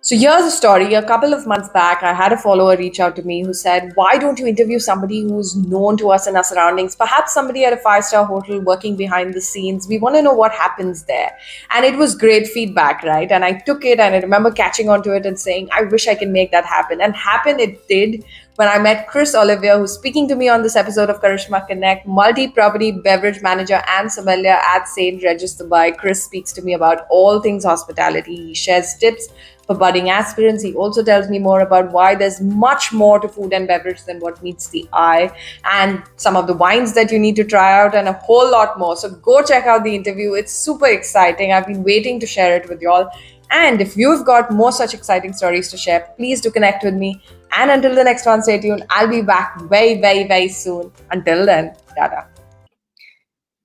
So here's a story. A couple of months back, I had a follower reach out to me who said, "Why don't you interview somebody who's known to us in our surroundings? Perhaps somebody at a five-star hotel working behind the scenes. We want to know what happens there." And it was great feedback, right? And I took it and I remember catching onto it and saying, "I wish I can make that happen." And happen it did when I met Olivier, who's speaking to me on this episode of Karishma Connect, multi-property beverage manager and sommelier at St. Regis, Dubai. Chris speaks to me about all things hospitality. He shares tips for budding aspirants. He also tells me more about why there's much more to food and beverage than what meets the eye, and some of the wines that you need to try out, and a whole lot more. So go check out the interview. It's super exciting. I've been waiting to share it with y'all. And if you've got more such exciting stories to share, please do connect with me. And until the next one, stay tuned. I'll be back very, very, very soon. Until then, Tata.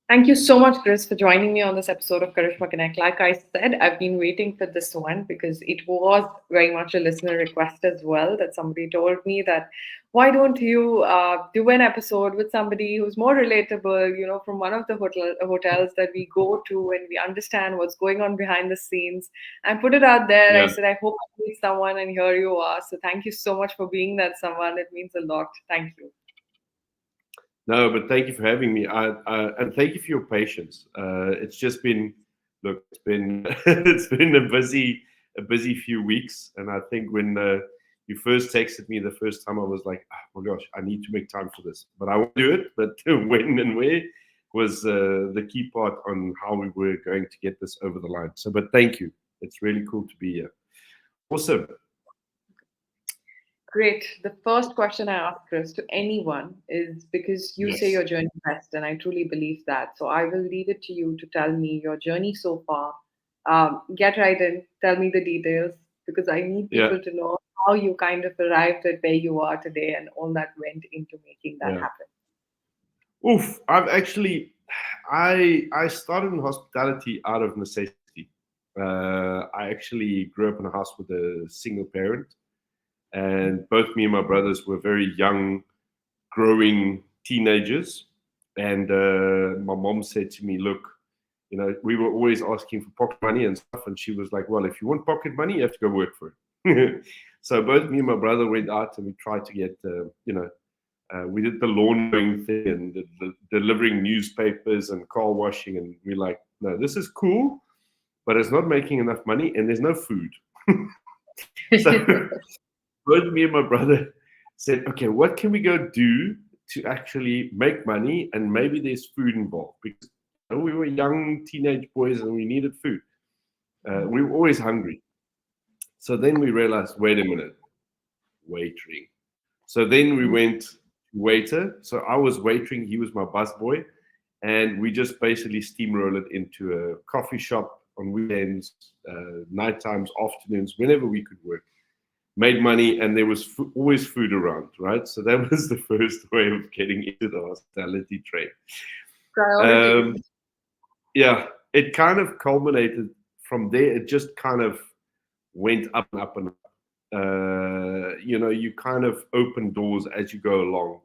Thank you so much, Chris, for joining me on this episode of Karishma Connect. Like I said, I've been waiting for this one because it was very much a listener request as well, that somebody told me that why don't you do an episode with somebody who's more relatable, from one of the hotels that we go to, and we understand what's going on behind the scenes, and put it out there. I Yeah. said, I hope I meet someone, and here you are. So thank you so much for being that someone. It means a lot. Thank you. No, but thank you for having me. And thank you for your patience. It's just been, look, it's been it's been a busy few weeks, and I think when you first texted me the first time, I was like, oh my gosh, I need to make time for this. But I will do it. But when and where was the key part on how we were going to get this over the line. So, but thank you. It's really cool to be here. Awesome. Great. The first question I ask, Chris, to anyone is because you say Yes. your journey best, and I truly believe that. So I will leave it to you to tell me your journey so far. Get right in, tell me the details, because I need Yeah. people to know how you kind of arrived at where you are today and all that went into making that Yeah. happen. Oof. I started in hospitality out of necessity. I actually grew up in a house with a single parent, and both me and my brothers were very young, growing teenagers. And my mom said to me, "Look, we were always asking for pocket money and stuff," and she was like, "Well, if you want pocket money, you have to go work for it." So both me and my brother went out and we tried to get, we did the laundering thing and the delivering newspapers and car washing, and we're like, "No, this is cool, but it's not making enough money and there's no food." So both me and my brother said, "Okay, what can we go do to actually make money and maybe there's food involved?" Because we were young teenage boys and we needed food. We were always hungry. So then we realized, wait a minute, waitering. So then we went waiter. So I was waitering, he was my busboy, and we just basically steamroll it into a coffee shop on weekends, night times, afternoons, whenever we could work. Made money, and there was always food around, right? So that was the first way of getting into the hospitality trade. Priority. Um, yeah, it kind of culminated from there. It just kind of went up and up and up. You kind of open doors as you go along.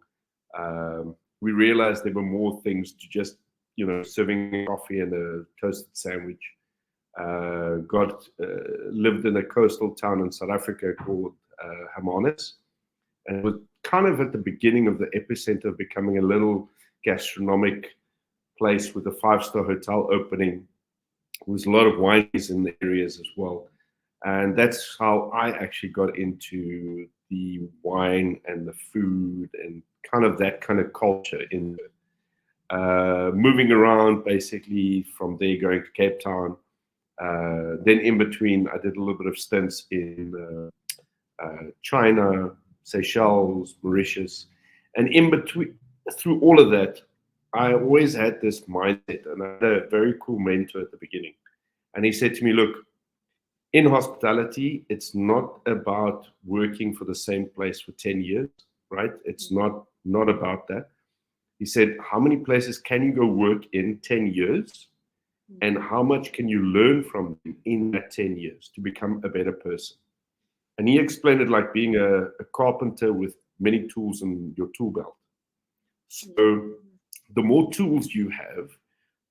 We realized there were more things to just, serving coffee and a toasted sandwich. Lived in a coastal town in South Africa called Hermanus, and it was kind of at the beginning of the epicenter of becoming a little gastronomic place with a five-star hotel opening. There was a lot of wineries in the areas as well, and that's how I actually got into the wine and the food and kind of that kind of culture in moving around basically from there, going to Cape Town. Then in between, I did a little bit of stints in China, Seychelles, Mauritius, and in between, through all of that, I always had this mindset, and I had a very cool mentor at the beginning, and he said to me, "Look, in hospitality, it's not about working for the same place for 10 years, right? It's not about that." He said, "How many places can you go work in 10 years? And how much can you learn from them in that 10 years to become a better person?" And he explained it like being a carpenter with many tools in your tool belt. So the more tools you have,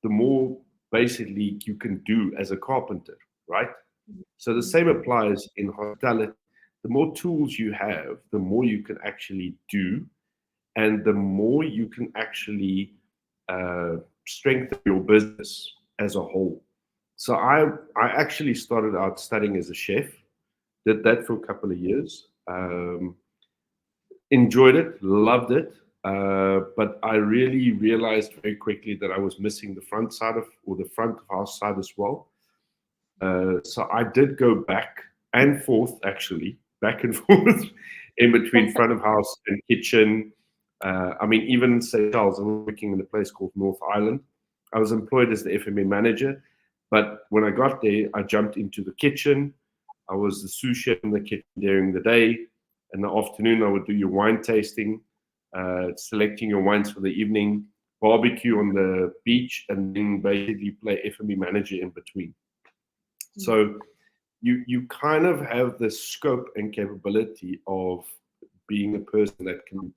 the more basically you can do as a carpenter, right? So the same applies in hospitality. The more tools you have, the more you can actually do, and the more you can actually uh, strengthen your business as a whole. So I actually started out studying as a chef, did that for a couple of years, enjoyed it, loved it, but I really realized very quickly that I was missing the front side of, or the front of house side as well. So I did go back and forth, actually, back and forth in between front of house and kitchen. I mean, even in St. Charles, I was working in a place called North Island. I was employed as the FMA manager, but when I got there, I jumped into the kitchen. I was the sous chef in the kitchen during the day. In the afternoon, I would do your wine tasting, selecting your wines for the evening, barbecue on the beach, and then basically play FME manager in between. So you kind of have the scope and capability of being a person that can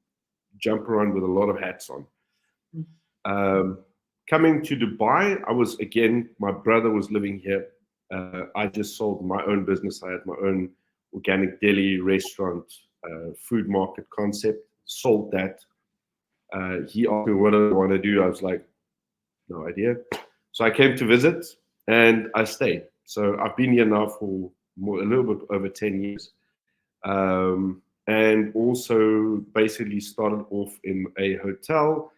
jump around with a lot of hats on. Coming to Dubai, I was, again, my brother was living here. I just sold my own business. I had my own organic deli restaurant, food market concept, sold that. He asked me what I want to do. I was like, no idea. So I came to visit and I stayed. So I've been here now for a little bit over 10 years. And also basically started off in a hotel,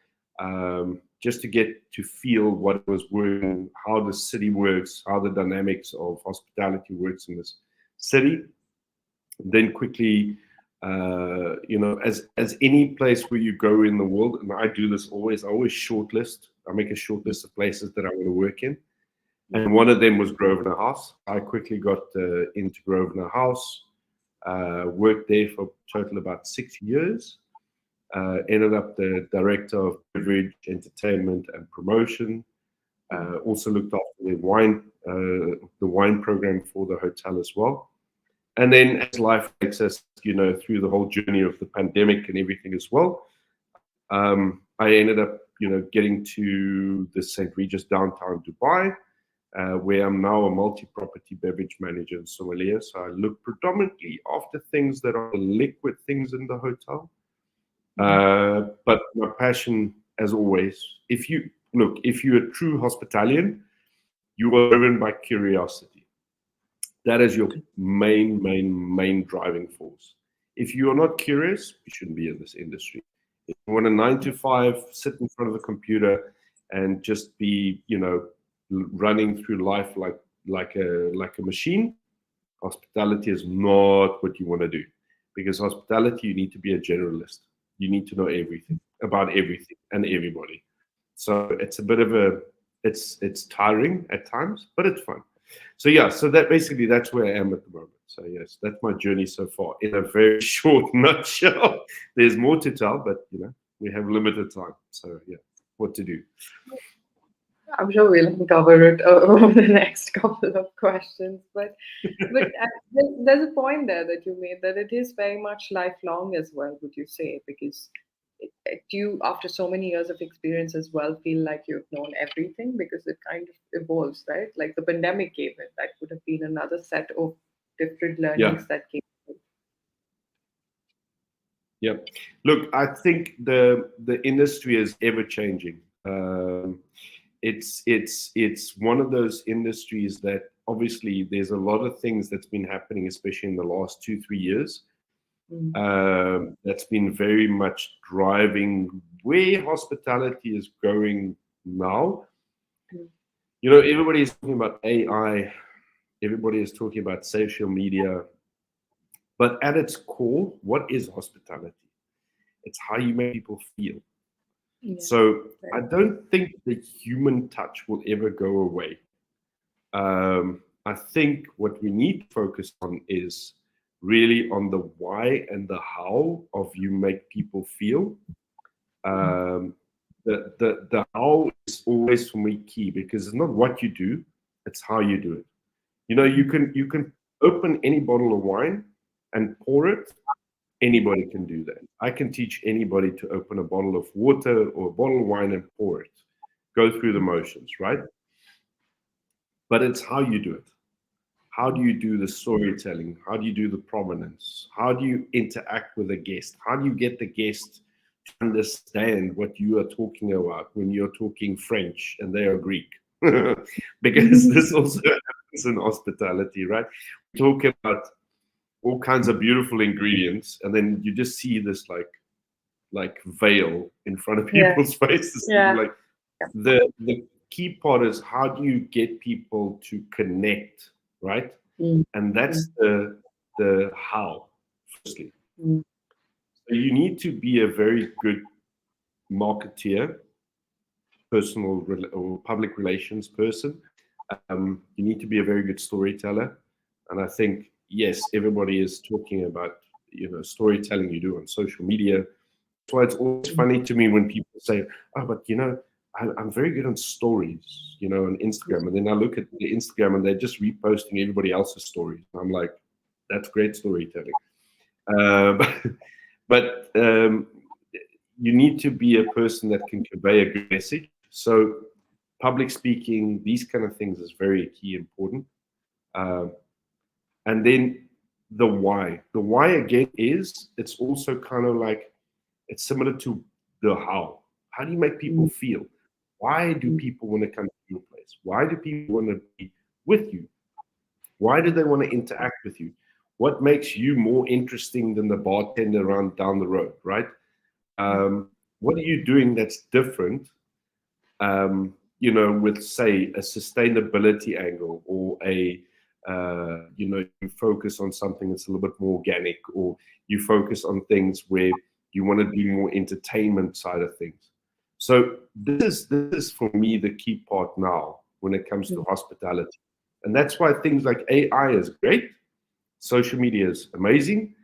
just to get to feel what was working, how the city works, how the dynamics of hospitality works in this city. Then quickly, as any place where you go in the world, and I do this always, I always shortlist. I make a short list of places that I want to work in. And one of them was Grosvenor House. I quickly got into Grosvenor House, worked there for a total about 6 years. Ended up the director of beverage, entertainment, and promotion. Also looked after the wine program for the hotel as well. And then, as life takes us, through the whole journey of the pandemic and everything as well, I ended up, getting to the St. Regis downtown Dubai, where I'm now a multi-property beverage manager and sommelier. So I look predominantly after things that are liquid things in the hotel. But my passion, as always, if you're a true hospitalian, you are driven by curiosity. That is your main driving force. If you are not curious, you shouldn't be in this industry. If you want a 9 to 5, sit in front of a computer and just be, running through life like a machine, hospitality is not what you want to do. Because hospitality, you need to be a generalist. You need to know everything about everything and everybody. So it's a bit of it's tiring at times, but it's fun. So yeah, so that's where I am at the moment. So yes, that's my journey so far in a very short nutshell. There's more to tell, but we have limited time. So yeah, what to do. I'm sure we'll cover it over the next couple of questions, but there's a point there that you made that it is very much lifelong as well. Would you say, because you, after so many years of experience as well, feel like you've known everything because it kind of evolves, right? Like the pandemic gave it. That would have been another set of different Yeah. learnings that came. Yeah. Look, I think the industry is ever changing. It's one of those industries that obviously there's a lot of things that's been happening, especially in the last 2-3 years. That's been very much driving where hospitality is going now. Everybody is talking about AI. Everybody is talking about social media. But at its core, what is hospitality? It's how you make people feel. Yeah. So I don't think the human touch will ever go away. I think what we need to focus on is really on the why and the how of you make people feel. The how is always for me key because it's not what you do, it's how you do it. You can open any bottle of wine and pour it. Anybody can do that. I can teach anybody to open a bottle of water or a bottle of wine and pour it. Go through the motions, right? But it's how you do it. How do you do the storytelling? How do you do the provenance? How do you interact with a guest? How do you get the guest to understand what you are talking about when you're talking French and they are Greek? Because this also happens in hospitality, right? We talk about all kinds of beautiful ingredients, and then you just see this like veil in front of Yeah. people's faces. Yeah. Like the key part is how do you get people to connect, right? Mm. And that's the how, firstly. Mm. So you need to be a very good marketeer, or public relations person. You need to be a very good storyteller. And I think, yes, everybody is talking about, storytelling you do on social media. That's why it's always funny to me when people say, oh, but I'm very good on stories, on Instagram. And then I look at the Instagram and they're just reposting everybody else's stories. And I'm like, that's great storytelling. Uh, but you need to be a person that can convey a good message. So public speaking, these kind of things is very key important. Um, and then the why. The why again is it's also kind of like it's similar to the how. How do you make people feel? Why do people want to come to your place? Why do people want to be with you? Why do they want to interact with you? What makes you more interesting than the bartender around down the road, right? What are you doing that's different, with, say, a sustainability angle or you focus on something that's a little bit more organic, or you focus on things where you want to do more entertainment side of things. So this is for me the key part now when it comes to hospitality. And that's why things like AI is great, social media is amazing,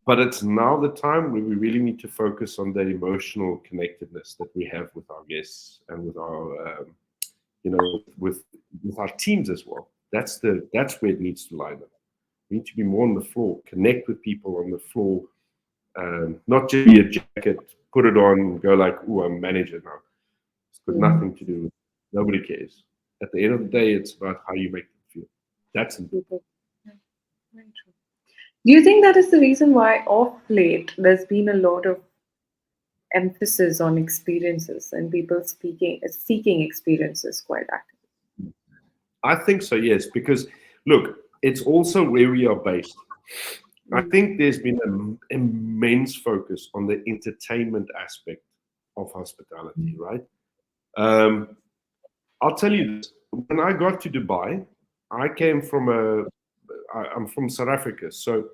but it's now the time where we really need to focus on the emotional connectedness that we have with our guests and with our, with our teams as well. That's where it needs to line up. We need to be more on the floor, connect with people on the floor, not just be a jacket, put it on, and go like, "Oh, I'm manager now." It's got nothing to do with. Nobody cares. At the end of the day, it's about how you make them feel. That's important. Yeah, very true. Do you think that is the reason why, of late, there's been a lot of emphasis on experiences and people seeking experiences quite actively? I think so, yes, because look, it's also where we are based. I think there's been an immense focus on the entertainment aspect of hospitality, right? I'll tell you this. When I got to Dubai, I'm from South Africa. So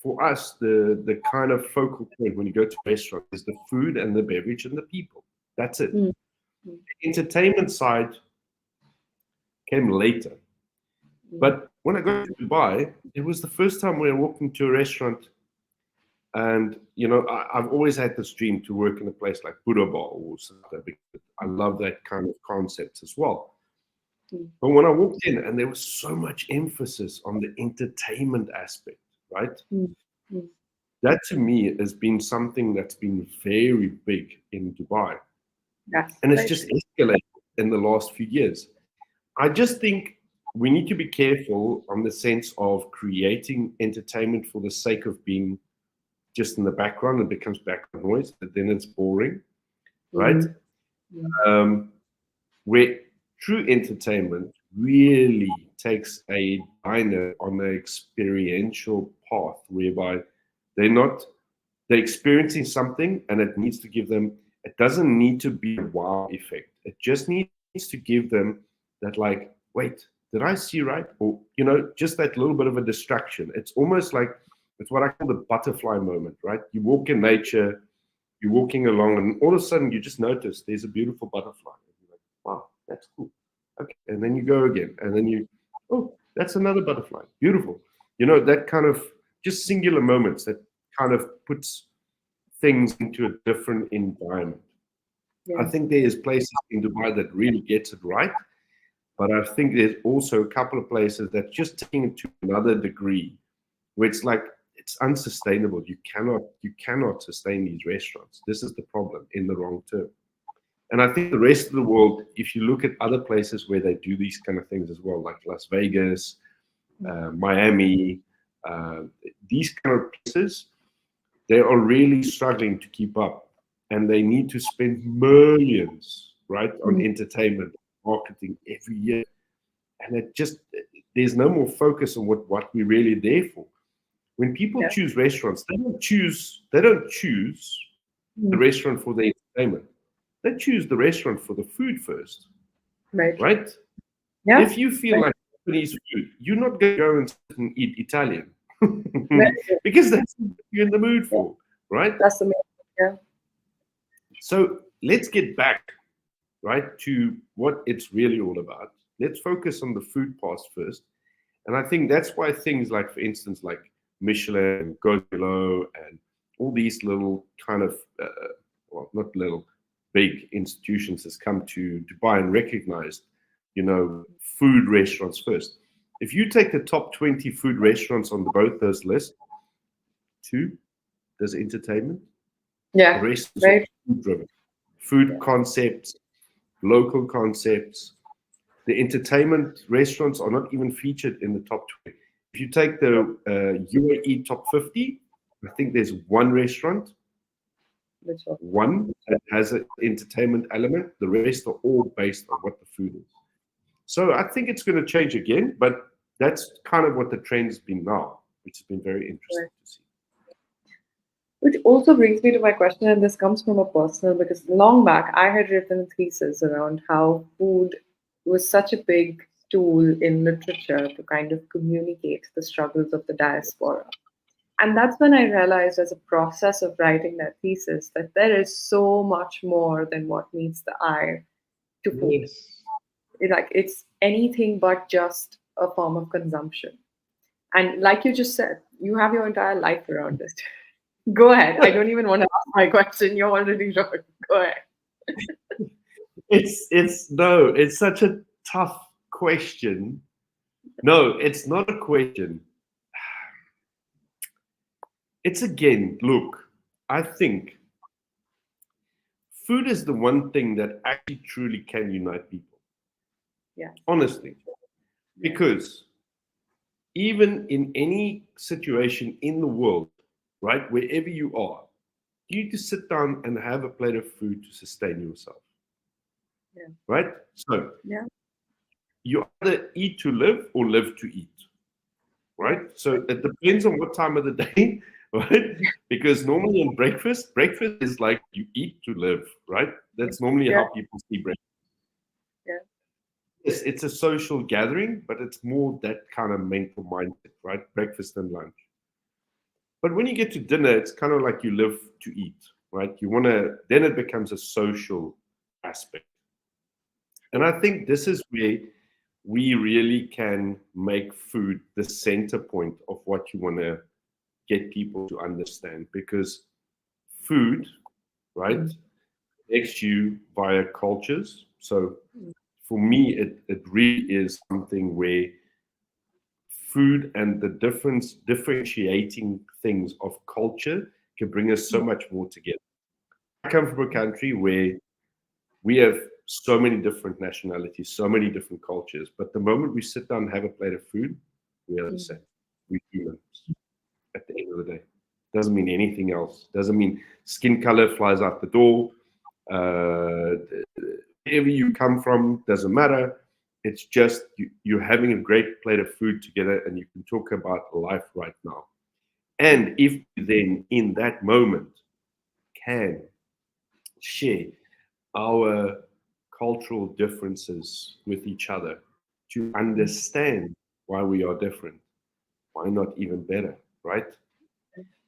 for us, the kind of focal point when you go to a restaurant is the food and the beverage and the people. That's it. Mm. The entertainment side came later. But when I got to Dubai, it was the first time we were walking to a restaurant. And, I've always had this dream to work in a place like Buddha Bar or something, because I love that kind of concept as well. But when I walked in, and there was so much emphasis on the entertainment aspect, right? That to me has been something that's been very big in Dubai. That's And it's right. just escalated in the last few years. I just think we need to be careful on the sense of creating entertainment for the sake of being just in the background. It becomes background noise, but then it's boring, right? Where true entertainment really takes a diner on an experiential path, whereby they're experiencing something, and it needs to give them. It doesn't need to be a wow effect. It just needs to give them that, like, wait, did I see right? Or, just that little bit of a distraction. It's almost like, it's what I call the butterfly moment, right? You walk in nature, you're walking along, and all of a sudden you just notice there's a beautiful butterfly. And you're like, wow, that's cool. Okay. And then you go again, and then oh, that's another butterfly. Beautiful. That kind of just singular moments that kind of puts things into a different environment. I think there's places in Dubai that really gets it right, but I think there's also a couple of places that just taking it to another degree, where it's like it's unsustainable. You cannot sustain these restaurants. This is the problem in the long term. And I think the rest of the world, if you look at other places where they do these kind of things as well, like Las Vegas, Miami, uh, these kind of places, they are really struggling to keep up, and they need to spend millions, right, on Mm. entertainment, marketing every year, and it just there's no more focus on what we're really there for. When people Yeah. choose restaurants, they don't choose the Mm. restaurant for the entertainment. They choose the restaurant for the food first, Right. right? Yeah. If you feel Right. like Japanese food, you're not going to go and sit and eat Italian Very good. because that's what you're in the mood Yeah. for, right? That's the main. Yeah. So let's get back, right, to what it's really all about. Let's focus on the food parts first. And I think that's why things like, for instance, like Michelin and Gozelo and all these little kind of, well, not little, big institutions has come to Dubai and recognized, food restaurants first. If you take the top 20 food restaurants on both those lists, two, there's entertainment. The Yeah. rest is all Right. food driven. Food Yeah. concepts, local concepts. The entertainment restaurants are not even featured in the top 20. If you take the UAE top 50, I think there's one restaurant, Which one? one that has an entertainment element. The rest are all based on what the food is. So I think it's going to change again, but that's kind of what the trend has been now, which has been very Right. interesting to see. Which also brings me to my question, and this comes from a personal because long back I had written a thesis around how food was such a big tool in literature to kind of communicate the struggles of the diaspora. And that's when I realized, as a process of writing that thesis, that there is so much more than what meets the eye to food. Yes. Like it's anything but just a form of consumption. And like you just said, you have your entire life around it. Go ahead. I don't even want to ask my question. You're already wrong. Go ahead. It's no, it's such a tough question. No, it's not a question. It's again, look, I think food is the one thing that actually truly can unite people. Yeah. Honestly. Yeah. Because even in any situation in the world, right, wherever you are, you need to sit down and have a plate of food to sustain yourself. Yeah. Right? So Yeah. you either eat to live or live to eat. Yeah. Right? So it depends on what time of the day, right? Because normally in breakfast is like you eat to live, right? That's normally Yeah. how people see breakfast. Yeah. Yes, it's a social gathering, but it's more that kind of mental mindset, right? Breakfast and lunch. But when you get to dinner, it's kind of like you live to eat, right? You want to, then it becomes a social aspect. And True. I think this is where we really can make food the center point of what you want to get people to understand, because food, right, Mm. connects you via cultures. So Mm. for me, it really is something where food and the differentiating things of culture can bring us so much more together. I come from a country where we have so many different nationalities, so many different cultures, but the moment we sit down and have a plate of food, we are the Mm. same. We're humans at the end of the day. Doesn't mean anything else. Doesn't mean skin color flies out the door. Uh, wherever you come from doesn't matter. It's just you're having a great plate of food together, and you can talk about life right now. And if you then, in that moment, can share our cultural differences with each other to understand why we are different, why not even better, right?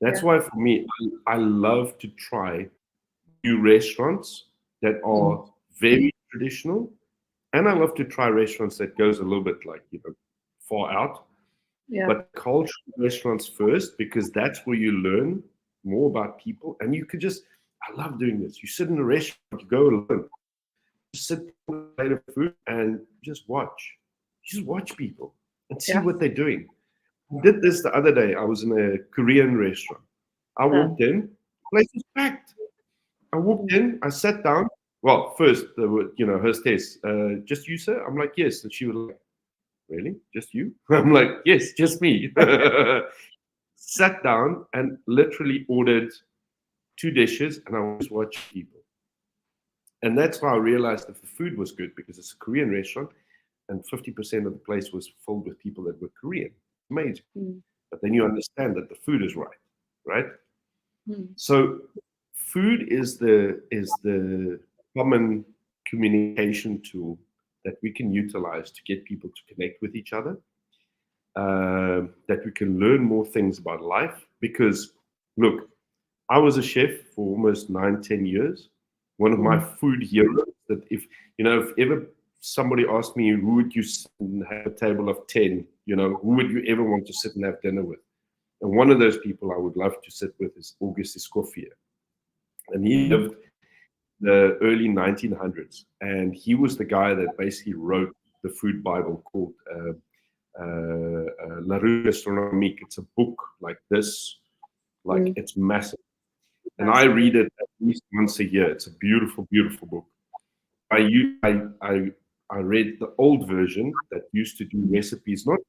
That's Yeah. why for me, I love to try new restaurants that Mm. are very traditional, and I love to try restaurants that goes a little bit like far out. Yeah. But cultural restaurants first, because that's where you learn more about people, and you could just. I love doing this. You sit in a restaurant, you go alone, just sit down with a plate of food and just watch. Just watch people and see Yeah. what they're doing. I did this the other day. I was in a Korean restaurant. I Huh. walked in, place was packed. I walked Mm. in, I sat down. Well, first, hostess, just you, sir? I'm like, yes. And she was like, really? Just you? I'm like, yes, just me. Sat down and literally ordered 2 dishes, and I was watching people. And that's how I realized that the food was good, because it's a Korean restaurant and 50% of the place was filled with people that were Korean. Amazing. Mm. But then you understand that the food is right, right? Mm. So food is the common communication tool that we can utilize to get people to connect with each other, that we can learn more things about life. Because, look, I was a chef for almost 9, 10 years. One of my food heroes. That if ever somebody asked me who would you sit and have a table of 10, who would you ever want to sit and have dinner with? And one of those people I would love to sit with is August Escoffier. And he lived the early 1900s. And he was the guy that basically wrote the food Bible called La Rue Gastronomique. It's a book like this, like Mm. it's massive. And I Fascinating. read it at least once a year. It's a beautiful, beautiful book. I read the old version that used to do recipes, not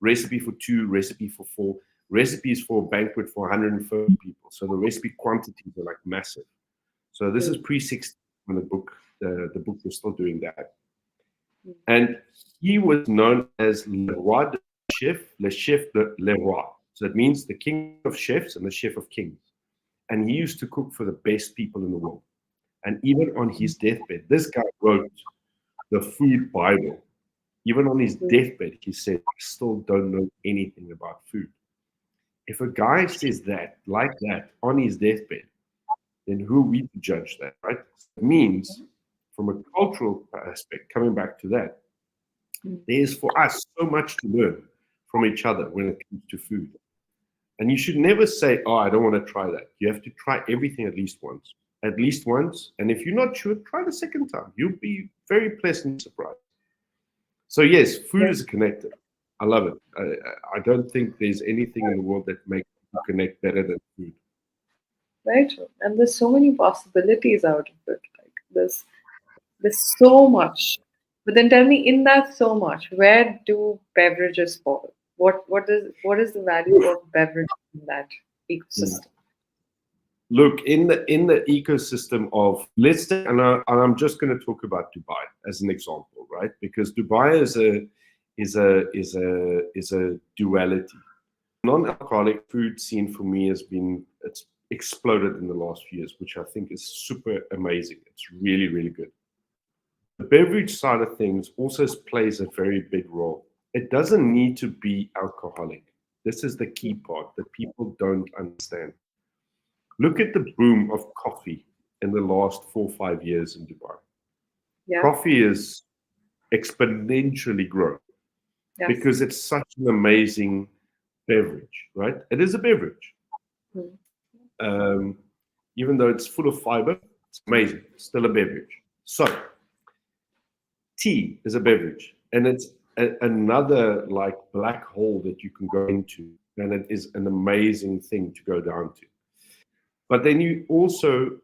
recipe for two, recipe for four, recipes for a banquet for 150 people. So the recipe quantities are like massive. So this is Mm. pre-60 when the book was still doing that. Mm. And he was known as Le Roi de Chef, Le Chef de Le Roi. So it means the king of chefs and the chef of kings. And he used to cook for the best people in the world. And even on his deathbed, this guy wrote the food Bible. Even on his Mm. deathbed, he said, I still don't know anything about food. If a guy says that, like that, on his deathbed, then who are we to judge that, right? It means, from a cultural aspect, coming back to that, Mm. there's for us so much to learn from each other when it comes to food. And you should never say, oh, I don't want to try that. You have to try everything at least once. At least once. And if you're not sure, try the second time. You'll be very pleasantly surprised. So, yes, food Yeah. is a connector. I love it. I don't think there's anything in the world that makes people connect better than food. Very true. And there's so many possibilities out of it. Like there's so much. But then tell me, in that so much, where do beverages fall? What is the value of beverage in that ecosystem? Look, in the ecosystem of, let's say, and I'm just going to talk about Dubai as an example, right? Because Dubai is a duality. Non-alcoholic food scene for me it's exploded in the last few years, which I think is super amazing. It's really, really good. The beverage side of things also plays a very big role. It doesn't need to be alcoholic. This is the key part that people don't understand. Look at the boom of coffee in the last 4 or 5 years in Dubai. Yeah. Coffee is exponentially grown Yes. because it's such an amazing beverage, right? It is a beverage. Mm. Um, Even though it's full of fiber, it's amazing. It's still a beverage. So, tea is a beverage, and it's another like black hole that you can go into, and it is an amazing thing to go down to. But then you also,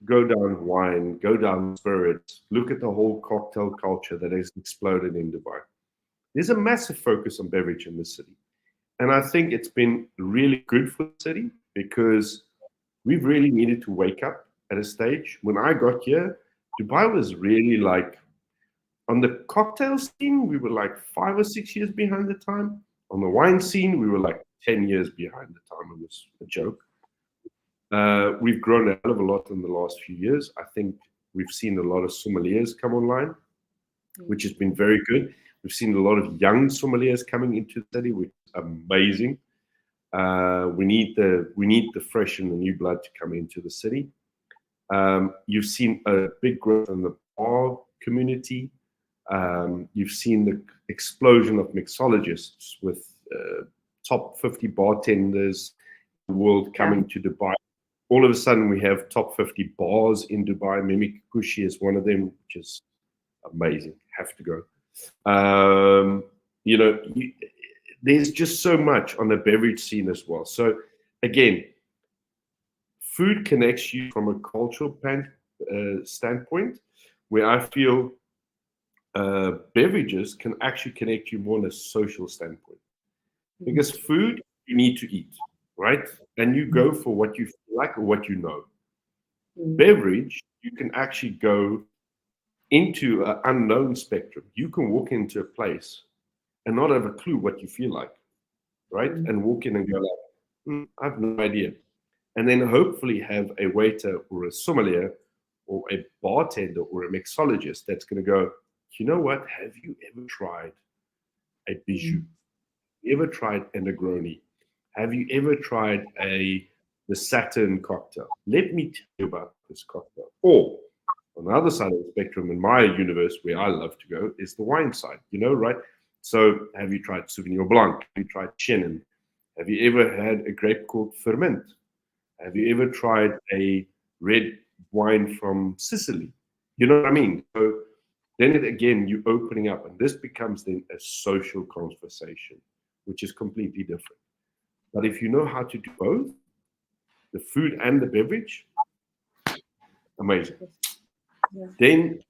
go down wine, go down spirits, look at the whole cocktail culture that has exploded in Dubai. There's a massive focus on beverage in the city. And I think it's been really good for the city because we've really needed to wake up at a stage. When I got here, Dubai was really like, on the cocktail scene, we were like 5 or 6 years behind the time. On the wine scene, we were like 10 years behind the time. It was a joke. We've grown a hell of a lot in the last few years. I think we've seen a lot of sommeliers come online, which has been very good. We've seen a lot of young sommeliers coming into the city, which is amazing. We need the fresh and the new blood to come into the city. You've seen a big growth in the bar community. You've seen the explosion of mixologists with top 50 bartenders in the world Yeah. coming to Dubai. All of a sudden, we have top 50 bars in Dubai. Mimi Kikuchi is one of them, which is amazing. Have to go. Um, you know, you, there's just so much on the beverage scene as well. So, again, food connects you from a cultural standpoint, where I feel beverages can actually connect you more on a social standpoint. Because food, you need to eat, right? And you go for what you feel like or what you know. Beverage, you can actually go into an unknown spectrum. You can walk into a place and not have a clue what you feel like, right? And walk in and go like, I have no idea. And then hopefully have a waiter or a sommelier or a bartender or a mixologist that's going to go, you know what? Have you ever tried a bijou? Have you ever tried a Negroni? Have you ever tried the Saturn cocktail? Let me tell you about this cocktail. Or on the other side of the spectrum, in my universe, where I love to go, is the wine side. Right? So, have you tried Sauvignon Blanc? Have you tried Chenin? Have you ever had a grape called Ferment? Have you ever tried a red wine from Sicily? You know what I mean? So then again, you're opening up, and this becomes then a social conversation, which is completely different. But if you know how to do both, the food and the beverage, amazing. Yeah. Then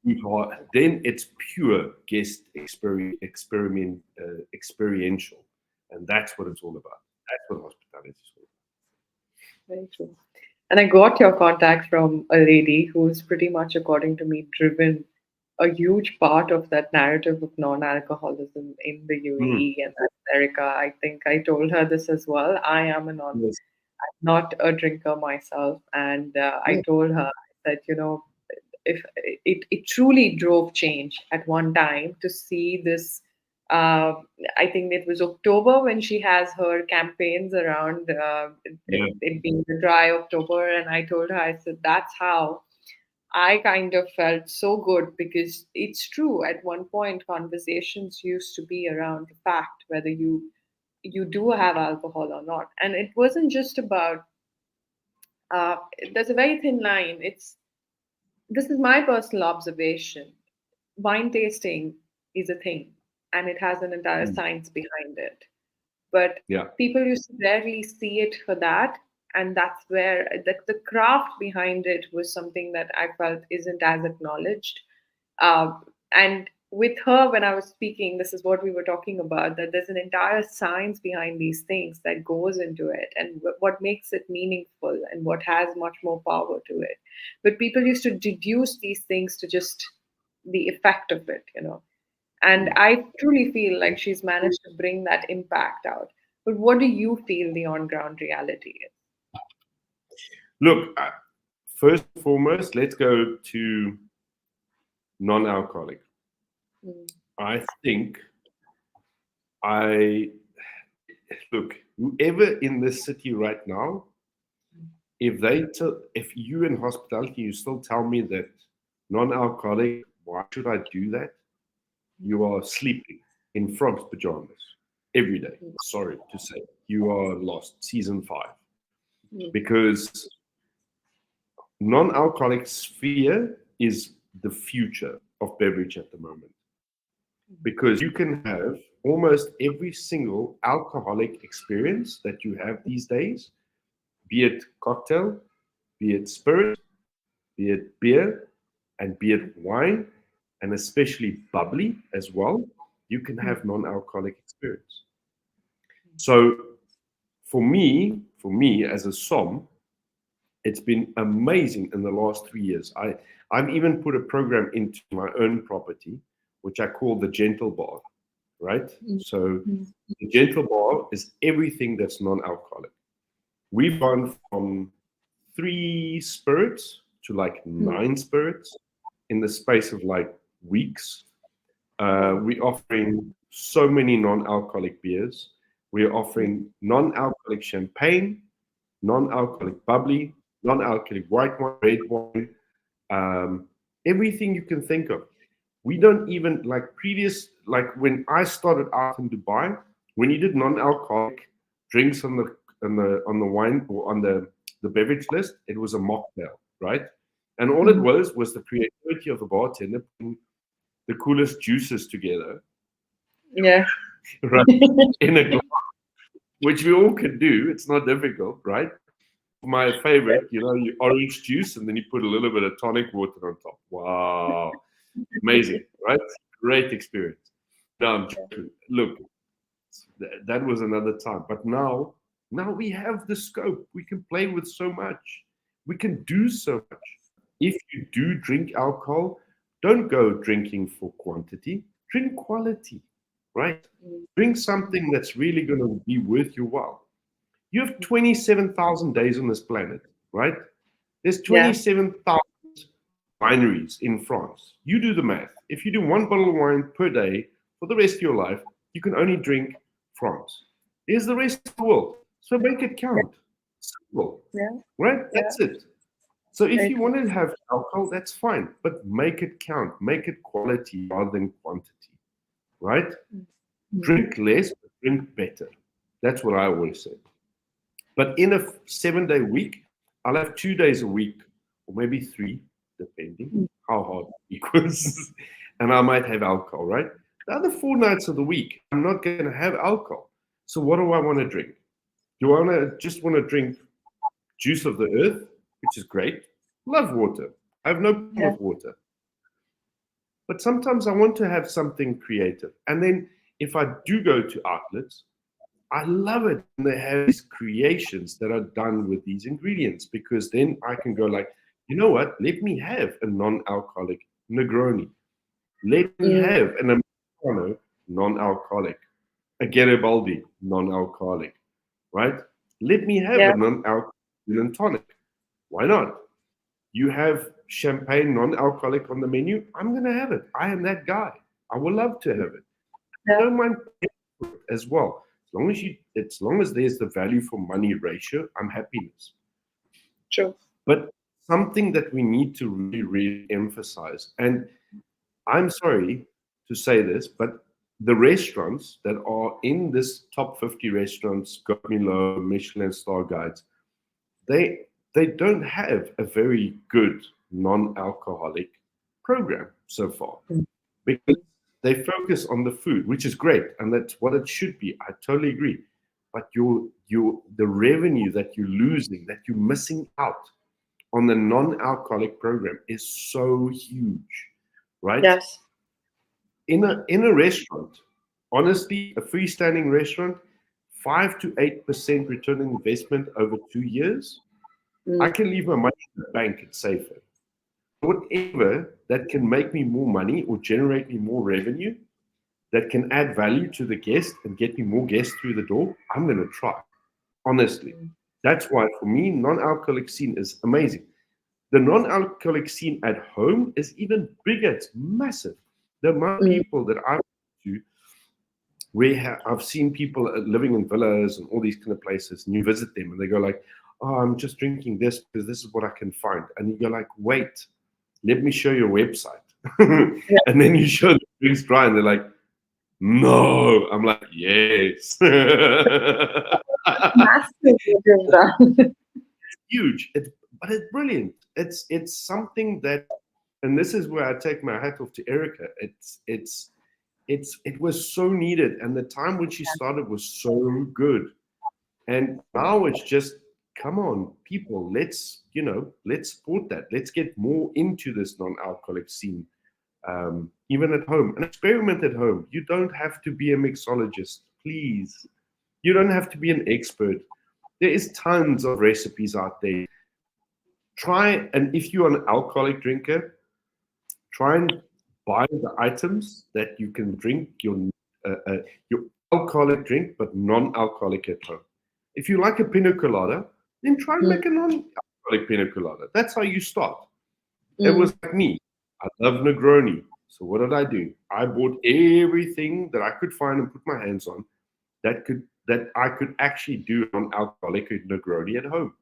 it's pure guest experiential, and that's what it's all about. That's what hospitality is all about. Very true. And I got your contact from a lady who's pretty much, according to me, driven a huge part of that narrative of non-alcoholism in the UAE, and that's Erica. I think I told her this as well. I am Yes. not a drinker myself, and I Yeah. told her that if it truly drove change at one time to see this. I think it was October when she has her campaigns around Yeah. it being the dry October, and I told her, I said, that's how I kind of felt so good, because it's true. At one point, conversations used to be around the fact whether you do have alcohol or not, and it wasn't just about. Uh, there's a very thin line. This is my personal observation. Wine tasting is a thing, and it has an entire Mm. science behind it. But Yeah. people used to rarely see it for that, and that's where the craft behind it was something that I felt isn't as acknowledged. And with her, when I was speaking, this is what we were talking about, that there's an entire science behind these things that goes into it, and what makes it meaningful and what has much more power to it. But people used to deduce these things to just the effect of it. And I truly feel like she's managed to bring that impact out. But what do you feel the on ground reality is? Look, first and foremost, let's go to non-alcoholic. Mm. I think I look, whoever in this city right now, if you in hospitality, you still tell me that non-alcoholic, why should I do that? You are sleeping in frog's pajamas every day. Sorry to say, you are lost. Season 5, because non-alcoholic sphere is the future of beverage at the moment, because you can have almost every single alcoholic experience that you have these days, be it cocktail, be it spirit, be it beer, and be it wine, and especially bubbly as well. You can have non-alcoholic experience. So for me as a som, it's been amazing in the last 3 years. I've even put a program into my own property, which I call the Gentle Bar, right? So the Gentle Bar is everything that's non-alcoholic. We've gone from 3 spirits to like 9 spirits in the space of like weeks. We're offering so many non-alcoholic beers. We're offering non-alcoholic champagne, non-alcoholic bubbly, non-alcoholic white wine, red wine, everything you can think of. We don't even like when I started out in Dubai, when you did non-alcoholic drinks on the wine or on the beverage list, it was a mocktail, right? And all it was the creativity of the bartender putting the coolest juices together, Yeah. right, in a glass, which we all can do. It's not difficult, right? my favorite, you orange juice and then you put a little bit of tonic water on top. Wow. Amazing, right? Great experience. No, I'm joking. Look, that was another time. But now we have the scope. We can play with so much. We can do so much. If you do drink alcohol, don't go drinking for quantity. Drink quality, right? Drink something that's really going to be worth your while. You have 27,000 days on this planet, right? There's Yeah. 27,000 wineries in France. You do the math. If you do one bottle of wine per day for the rest of your life, you can only drink France. There's the rest of the world. So make it Yeah. count. Simple, Yeah. right? Yeah. That's it. So if Very you true. want to have alcohol, that's fine, but make it count. Make it quality rather than quantity, right? Mm. Drink less, but drink better. That's what I always say. But in a 7 day week, I'll have 2 days a week, or maybe three, depending Mm. how hard the week was. And I might have alcohol, right? The other 4 nights of the week, I'm not going to have alcohol. So what do I want to drink? Do I just want to drink juice of the earth, which is great? Love water. I have no problem Yeah. with water. But sometimes I want to have something creative. And then if I do go to outlets, I love it when they have these creations that are done with these ingredients, because then I can go like, you know what? Let me have a non-alcoholic Negroni. Let me Mm. have an Americano non-alcoholic, a Garibaldi non-alcoholic, right? Let me have a Yeah. non-alcoholic gin and tonic. Why not? You have champagne non-alcoholic on the menu. I'm gonna have it. I am that guy. I would love to have it. I Yeah. don't mind as well. As long as there's the value for money ratio, I'm happiness. True. But something that we need to really, really emphasize, and I'm sorry to say this, but the restaurants that are in this top 50 restaurants, Got Me Low, Michelin star guides, they they don't have a very good non-alcoholic program so far, Mm. because they focus on the food, which is great, and that's what it should be. I totally agree. But the revenue that you're losing, that you're missing out on the non-alcoholic program is so huge, right? Yes. In a restaurant, honestly, a freestanding restaurant, 5 to 8% return on investment over 2 years. I Mm. can leave my money in the bank, it's safer. Whatever that can make me more money or generate me more revenue, that can add value to the guest and get me more guests through the door, I'm going to try. Honestly, that's why for me, non-alcoholic scene is amazing. The non-alcoholic scene at home is even bigger. It's massive. The amount of Mm. people that I've to where I've seen people living in villas and all these kind of places, and you visit them and they go like, "Oh, I'm just drinking this because this is what I can find," and you're like, "Wait, let me show you a website," Yeah. and then you show the drinks dry, and they're like, "No," I'm like, "Yes." Massive what you've done. Huge. But it's brilliant. It's something that, and this is where I take my hat off to Erica. It was so needed, and the time when she started was so good. And now it's just, come on, people, let's support that. Let's get more into this non-alcoholic scene, even at home, and experiment at home. You don't have to be a mixologist, please. You don't have to be an expert. There is tons of recipes out there. Try, and if you're an alcoholic drinker, try and buy the items that you can drink your alcoholic drink, but non-alcoholic at home. If you like a pina colada, then try and Mm. make a non-alcoholic pina colada. That's how you start. It Mm. was like me. I love Negroni. So what did I do? I bought everything that I could find and put my hands on that I could actually do non-alcoholic Negroni at home.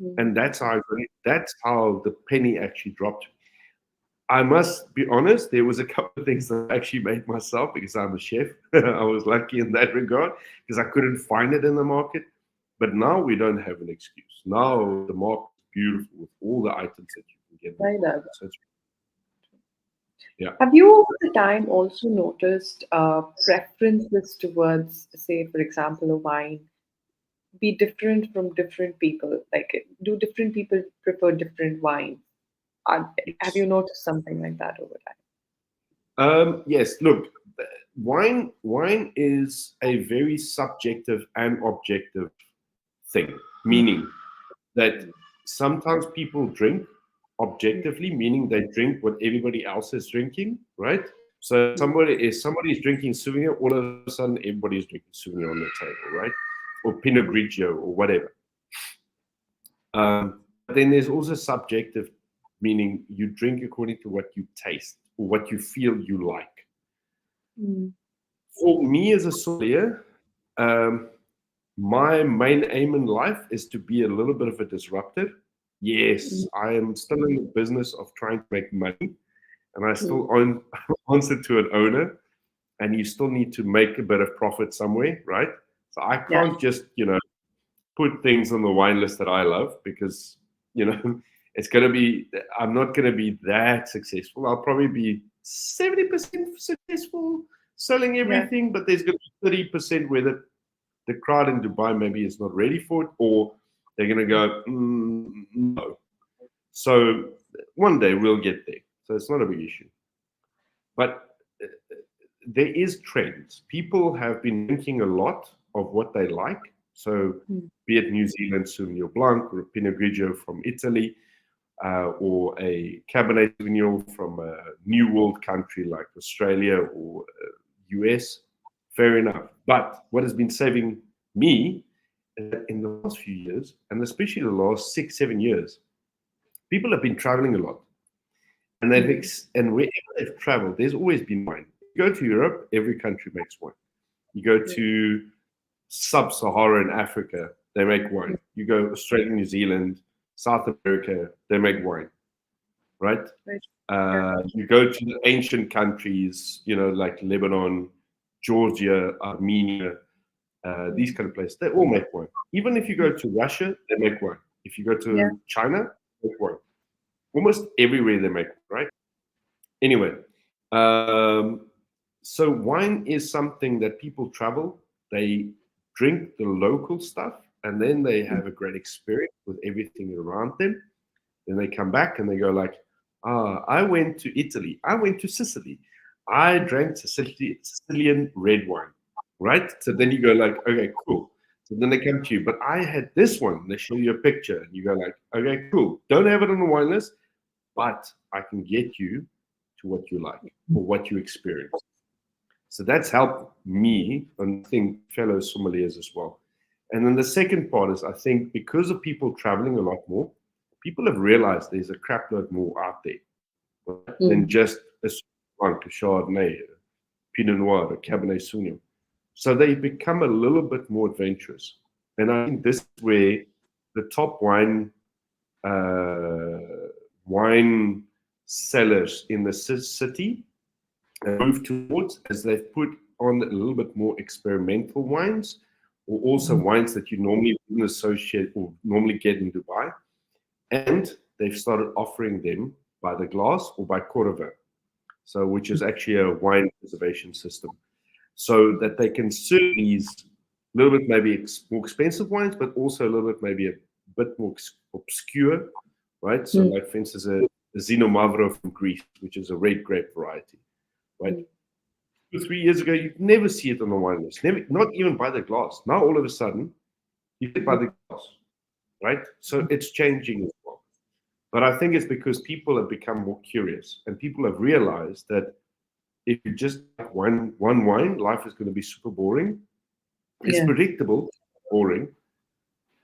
Mm. And that's how the penny actually dropped. I must be honest, there was a couple of things that I actually made myself because I'm a chef. I was lucky in that regard because I couldn't find it in the market. But now we don't have an excuse. Now the market is beautiful with all the items that you can get in the I love market. So it's, yeah. Have you over the time also noticed preferences towards, say, for example, a wine? be different from different people? Like, do different people prefer different wines? Have you Yes. noticed something like that over time? Yes. Look, wine is a very subjective and objective thing. Meaning that sometimes people drink objectively, meaning they drink what everybody else is drinking, right? So somebody's drinking Sauvignon, all of a sudden everybody's drinking Sauvignon on the table, right? Or Pinot Grigio or whatever. But then there's also subjective, meaning you drink according to what you taste or what you feel you like. Mm. For me as a sommelier, um, my main aim in life is to be a little bit of a disruptor. Yes, Mm. I am still in the business of trying to make money, and I Mm. still own answer to an owner, and you still need to make a bit of profit somewhere, right? So I Yeah. can't just, put things on the wine list that I love because, you know, it's going to be, I'm not going to be that successful. I'll probably be 70% successful selling Yeah. everything, but there's going to be 30% where the crowd in Dubai maybe is not ready for it, or they're going to go, no. So one day we'll get there. So it's not a big issue. But there is trends. People have been drinking a lot of what they like. So Mm. be it New Zealand Sauvignon Blanc or a Pinot Grigio from Italy, or a Cabernet Sauvignon from a New World country like Australia or US. Fair enough. But what has been saving me is that in the last few years, and especially the last 6, 7 years, people have been traveling a lot. And Mm. and wherever they've traveled, there's always been wine. You go to Europe, every country makes wine. You go Yeah. to sub-Saharan Africa, they make wine. You go Australia, New Zealand, South America, they make wine, right? Right. Yeah. You go to the ancient countries, like Lebanon, Georgia, Armenia, these Mm. kind of places. They all make wine. Even if you go to Russia, they make wine. If you go Yeah. to China, they make wine. Almost everywhere they make wine, right? Anyway, um, so wine is something that people travel, they drink the local stuff, and then they Mm. have a great experience with everything around them. Then they come back and they go like, I went to Italy, I went to Sicily, I drank Sicilian red wine, right? So then you go like, okay, cool. So then they come to you, but I had this one. They show you a picture, and you go like, okay, cool. Don't have it on the wine list, but I can get you to what you like or what you experience. So that's helped me and I think fellow sommeliers as well. And then the second part is I think because of people traveling a lot more, people have realized there's a crapload more out there, right, than Mm. just a Blanc, a Chardonnay, a Pinot Noir, a Cabernet Sauvignon. So they become a little bit more adventurous. And I think this is where the top wine sellers in the city move towards as they've put on a little bit more experimental wines or also wines that you normally wouldn't associate or normally get in Dubai. And they've started offering them by the glass or by Cordovan, so which is actually a wine preservation system, so that they can serve these a little bit maybe more expensive wines, but also a little bit maybe a bit more obscure, right? So, Mm. like for instance, a Zino Mavro from Greece, which is a red grape variety, right? Mm. 2 3 years ago, you'd never see it on the wine list, never, not even by the glass. Now, all of a sudden, you get by the glass, right? So it's changing as well. But I think it's because people have become more curious and people have realized that if you just like one wine, life is going to be super boring. It's Yeah. predictable, boring.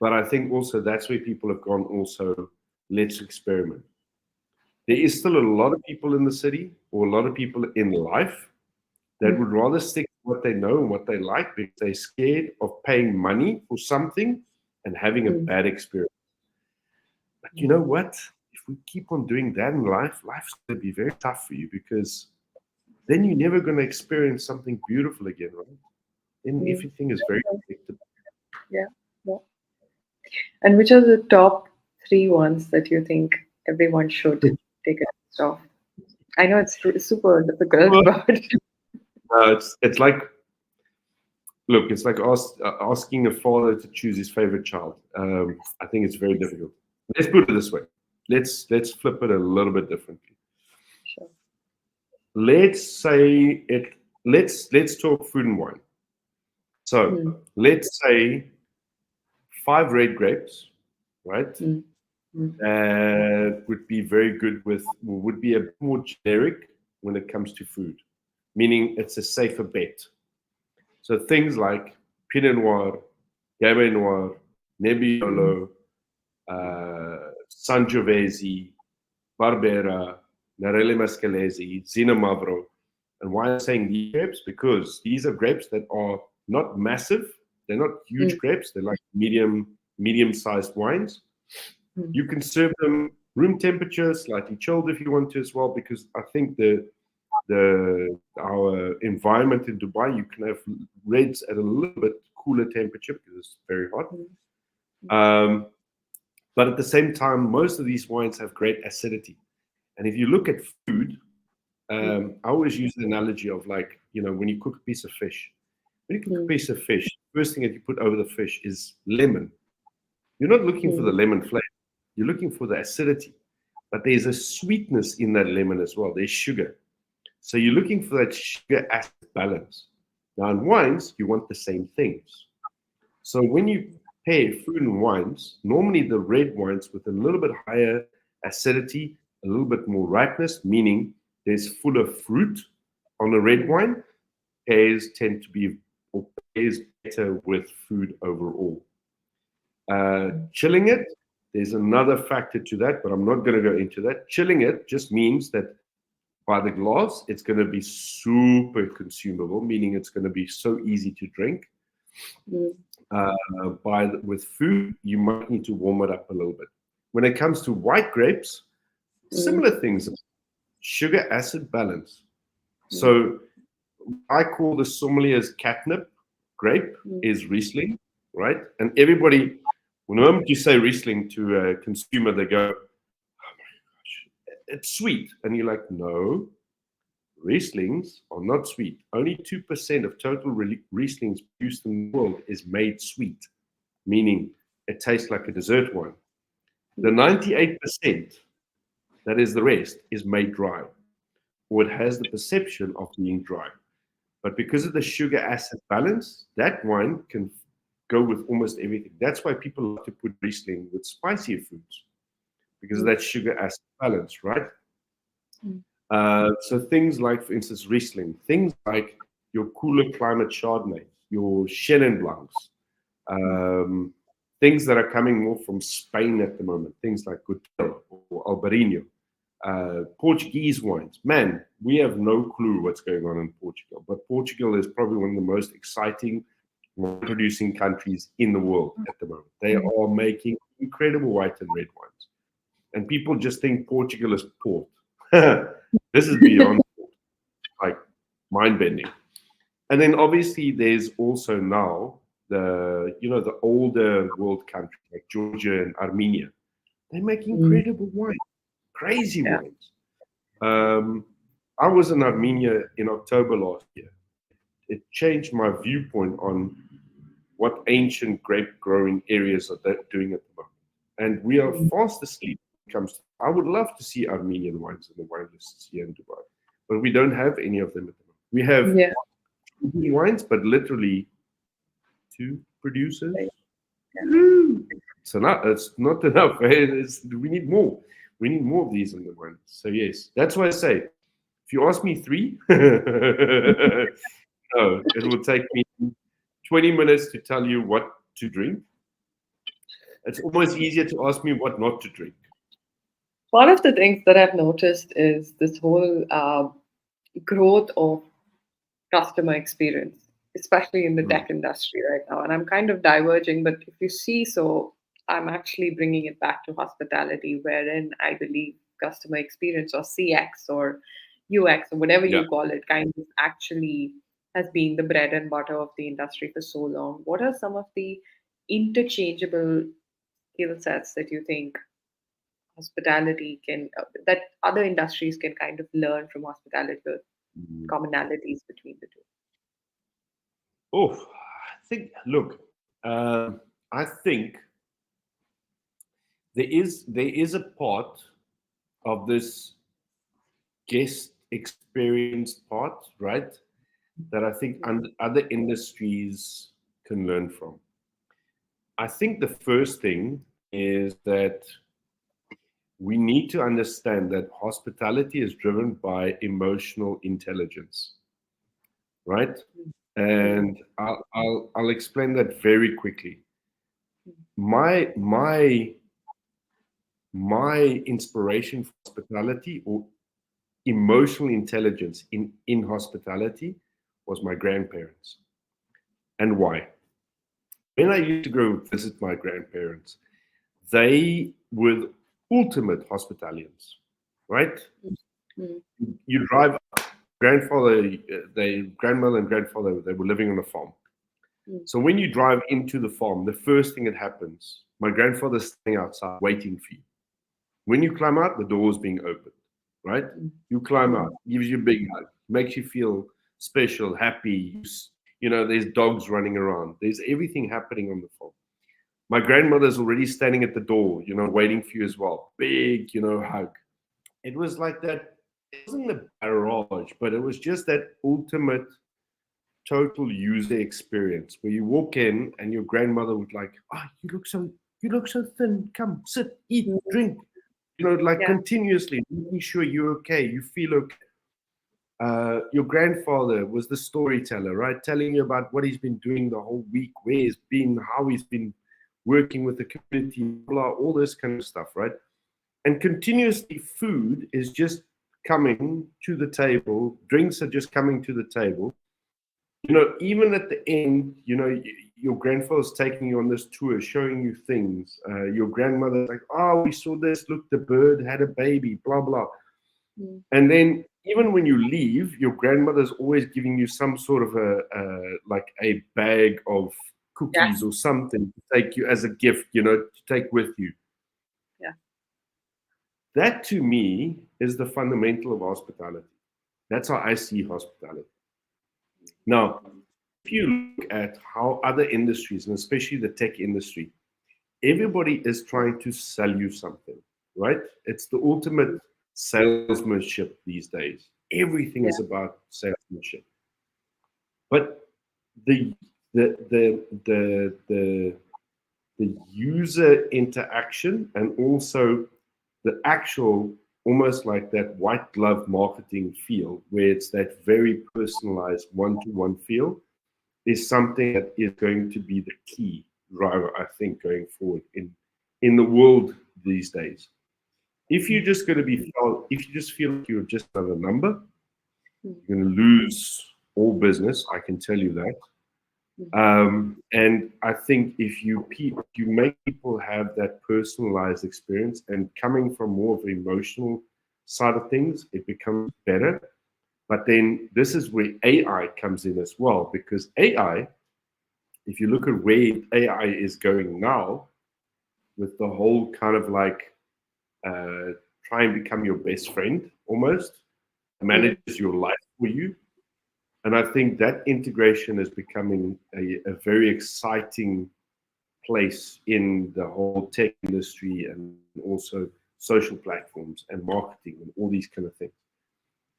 But I think also that's where people have gone also, let's experiment. There is still a lot of people in the city or a lot of people in life that Mm. would rather stick to what they know and what they like because they're scared of paying money for something and having a Mm. bad experience. But you Mm. know what? If we keep on doing that in life, life's going to be very tough for you because then you're never going to experience something beautiful again, right? Then Mm. everything is very predictable. Yeah. Yeah. And which are the top three ones that you think everyone should take a test of? I know it's super difficult, Well, but it's like Look, it's like asking a father to choose his favorite child. I think it's very difficult. Let's put it this way. Let's flip it a little bit differently. Sure. Let's say it. Let's talk food and wine. So Mm, let's say five red grapes, right? mm, mm, Would be very good with, would be a bit more generic when it comes to food, meaning it's a safer bet. So things like Pinot Noir, Cabernet Noir, mm, Nebbiolo, Sangiovese, Barbera, Narelli Mascalese, Zino Mavro. And why I'm saying these grapes? Because these are grapes that are not massive. They're not huge mm, grapes. They're like medium-sized wines. mm, You can serve them room temperature, slightly chilled if you want to as well, because I think the our environment in Dubai, you can have reds at a little bit cooler temperature because it's very hot. mm, Um, but at the same time, most of these wines have great acidity. And if you look at food, mm, I always use the analogy of like, when you cook a piece of fish. When you cook a mm, piece of fish, first thing that you put over the fish is lemon. You're not looking for the mm, lemon flavor. You're looking for the acidity. But there's a sweetness in that lemon as well. There's sugar. So you're looking for that sugar acid balance. Now in wines, you want the same things. So when you pair food and wines, normally the red wines with a little bit higher acidity, a little bit more ripeness, meaning there's fuller fruit on a red mm, wine, pairs tend to be or pairs better with food overall. Chilling it, there's another factor to that, but I'm not going to go into that. Chilling it just means that by the glass, it's going to be super consumable, meaning it's going to be so easy to drink. mm, With food, you might need to warm it up a little bit. When it comes to white grapes, mm, similar things: sugar acid balance. mm, So I call the sommelier's catnip grape mm, is Riesling, right? And everybody, when the moment you say Riesling to a consumer, they go, "It's sweet," and you're like, "No, Rieslings are not sweet. Only 2% of total Rieslings produced in the world is made sweet, meaning it tastes like a dessert wine. The mm, 98% that is the rest is made dry, or it has the perception of being dry. But because of the sugar acid balance, that wine can go with almost everything. That's why people like to put Riesling with spicier foods because of mm, that sugar acid balance, right? mm, So things like, for instance, Riesling, things like your cooler climate Chardonnay, your Chenin Blancs, mm, um, things that are coming more from Spain at the moment, things like Gutierrez or Albarino, Portuguese wines. Man, we have no clue what's going on in Portugal, but Portugal is probably one of the most exciting wine producing countries in the world at the moment. They mm. are making incredible white and red wines, and people just think Portugal is port. This is beyond like mind bending. And then obviously there's also now the older world countries like Georgia and Armenia. They make Mm, incredible wine, crazy yeah. wines. Um, I was in Armenia in October last year. It changed my viewpoint on what ancient grape growing areas are doing at the moment. And we are Mm, fast asleep when it comes to. I would love to see Armenian wines in the wine lists here in Dubai, but we don't have any of them at the moment. We have yeah. wines, but literally two producers. Right. Yeah. So not it's not enough. We need more. We need more of these in the wine. So yes, that's why I say if you ask me three, no, it will take me 20 minutes to tell you what to drink. It's almost easier to ask me what not to drink. One of the things that I've noticed is this whole growth of customer experience, especially in the Mm. tech industry right now. And I'm kind of diverging, but if you see, so I'm actually bringing it back to hospitality, wherein I believe customer experience or CX or UX or whatever Yeah. you call it kind of actually has been the bread and butter of the industry for so long. What are some of the interchangeable skill sets that you think hospitality can, that other industries can kind of learn from hospitality or Mm. commonalities between the two? Oh. think, look, I think there is a part of this guest experience part, right? That I think other industries can learn from. I think the first thing is that we need to understand that hospitality is driven by emotional intelligence, right? And I'll explain that very quickly. My my my inspiration for hospitality or emotional intelligence in hospitality was my grandparents. And why? When I used to go visit my grandparents, they were ultimate hospitalians, right? Mm. You drive grandfather, grandmother and grandfather, they were living on a farm. Mm. So when you drive into the farm, the first thing that happens, my grandfather's standing outside waiting for you. When you climb out, the door's being opened, right? You climb out, gives you a big hug, makes you feel special, happy. There's dogs running around. There's everything happening on the farm. My grandmother's already standing at the door, waiting for you as well. Big, hug. It was like that. It wasn't a barrage, but it was just that ultimate total user experience where you walk in and your grandmother would like, you look so thin. Come, sit, eat, drink. Like Yeah. continuously making sure you're okay, you feel okay. Your grandfather was the storyteller, right? Telling you about what he's been doing the whole week, where he's been, how he's been working with the community, blah, all this kind of stuff, right? And continuously, food is just coming to the table, drinks are just coming to the table. Even at the end, your grandfather's taking you on this tour, showing you things. Your grandmother's like, oh, we saw this, look, the bird had a baby, blah, blah. And then even when you leave, your grandmother's always giving you some sort of a bag of Yeah. cookies or something to take you as a gift, to take with you. Yeah. That to me is the fundamental of hospitality. That's how I see hospitality. Now, if you look at how other industries, and especially the tech industry, everybody is trying to sell you something, right? It's the ultimate salesmanship these days. Everything Yeah. is about salesmanship. But the the the the the, the user interaction and also the actual almost like that white glove marketing feel where it's that very personalized one-to-one feel is something that is going to be the key driver, I think, going forward in the world these days. If you're just going to be, if you just feel like you're just another number, you're going to lose all business. I can tell you that. And I think if you make people have that personalized experience and coming from more of an emotional side of things, it becomes better. But then this is where AI comes in as well, because AI, if you look at where AI is going now, with the whole kind of like try and become your best friend almost, manages your life for you. And I think that integration is becoming a very exciting place in the whole tech industry and also social platforms and marketing and all these kind of things.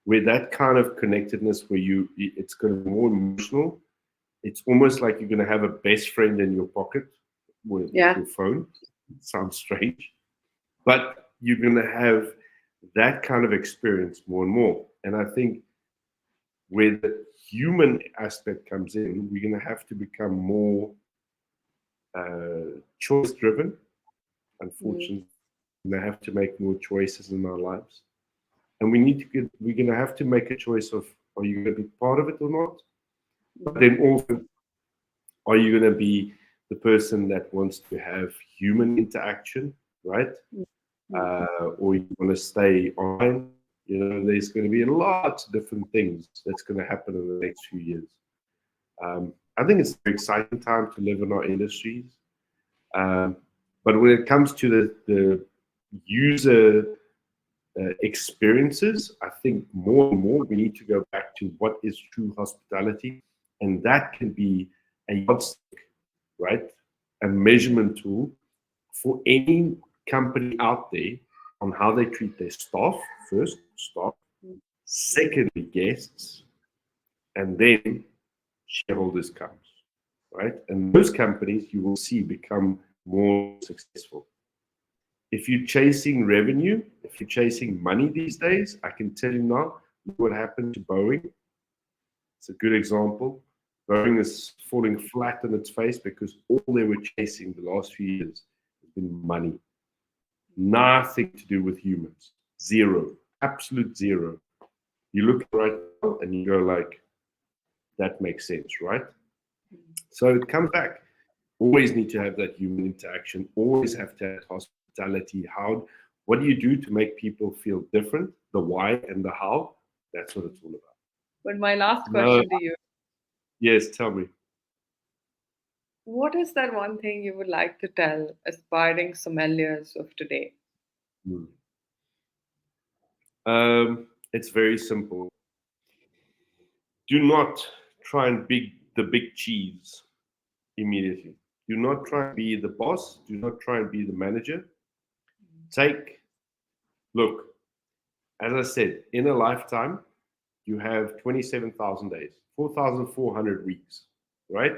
Where that kind of connectedness, where it's going to be more emotional. It's almost like you're going to have a best friend in your pocket with Yeah. your phone. It sounds strange, but you're going to have that kind of experience more and more. And I think where the human aspect comes in, we're going to have to become more choice driven. Unfortunately, we're going to have to make more choices in our lives. And we're going to have to make a choice of, are you going to be part of it or not? But then also, are you going to be the person that wants to have human interaction, right? Or you want to stay online? There's going to be a lot of different things that's going to happen in the next few years. I think it's an exciting time to live in our industries. Um, but when it comes to the user experiences, I think more and more we need to go back to what is true hospitality. And that can be a yardstick, right? A measurement tool for any company out there on how they treat their staff. First, staff. Secondly, guests. And then shareholders comes, right? And those companies you will see become more successful. If you're chasing revenue, if you're chasing money these days, I can tell you now, look what happened to Boeing. It's a good example. Boeing is falling flat on its face because all they were chasing the last few years has been money. Nothing to do with humans. Zero. Absolute zero. You look right now and you go like, that makes sense, right? So it comes back. Always need to have that human interaction. Always have to have hospitality. What do you do to make people feel different? The why and the how. That's what it's all about. But my last No, question to you, yes, tell me. what is that one thing you would like to tell aspiring sommeliers of today? Hmm. It's very simple. Do not try and be the big cheese immediately. Do not try and be the boss. Do not try and be the manager. Look, as I said, in a lifetime, you have 27,000 days, 4,400 weeks, right?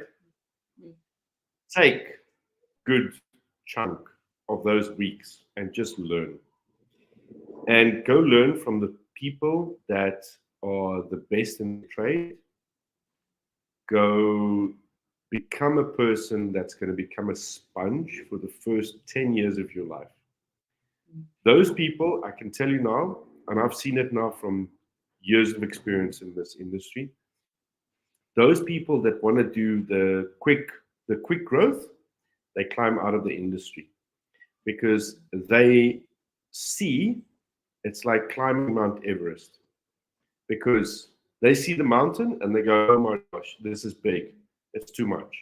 Take good chunk of those weeks and just learn. And go learn from the people that are the best in the trade. Go become a person that's going to become a sponge for the first 10 years of your life. Those people, I can tell you now, and I've seen it now from years of experience in this industry, those people that want to do the quick growth, they climb out of the industry because they see it's like climbing Mount Everest, because they see the mountain and they go, oh my gosh, this is big, it's too much.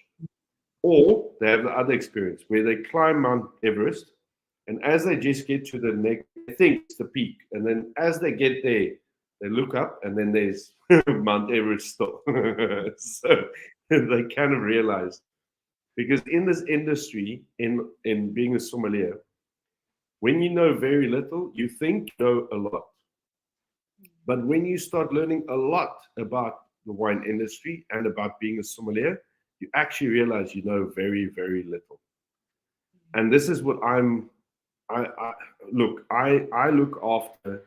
Or they have the other experience where they climb Mount Everest, and as they just get to the next, they think it's the peak, and then as they get there, they look up, and then there's Mount Everest still. So they kind of realize, because in this industry, in being a sommelier, when you know very little, you think you know a lot. But when you start learning a lot about the wine industry and about being a sommelier, you actually realize you know very, very little. And this is what I look, I look after,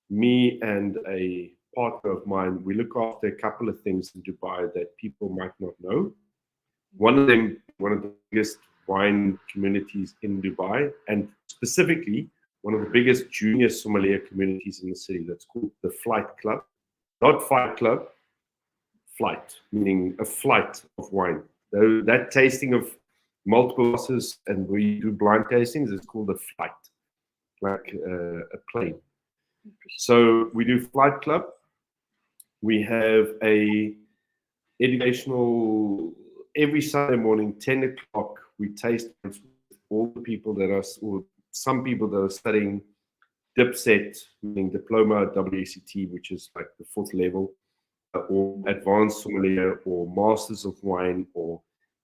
me and a partner of mine, we look after a couple of things in Dubai that people might not know. One of them, one of the biggest wine communities in Dubai, and specifically one of the biggest junior sommelier communities in the city. That's called the Flight Club. Not Fight Club, flight, meaning a flight of wine. That tasting of multiple glasses and we do blind tastings is called a flight, like a plane. So we do Flight Club. We have a educational, every Sunday morning, 10 o'clock, we taste with all the people that are, or some people that are studying DIPSET, meaning Diploma WCT, which is like the fourth level, or Advanced Sommelier, or Masters of Wine, or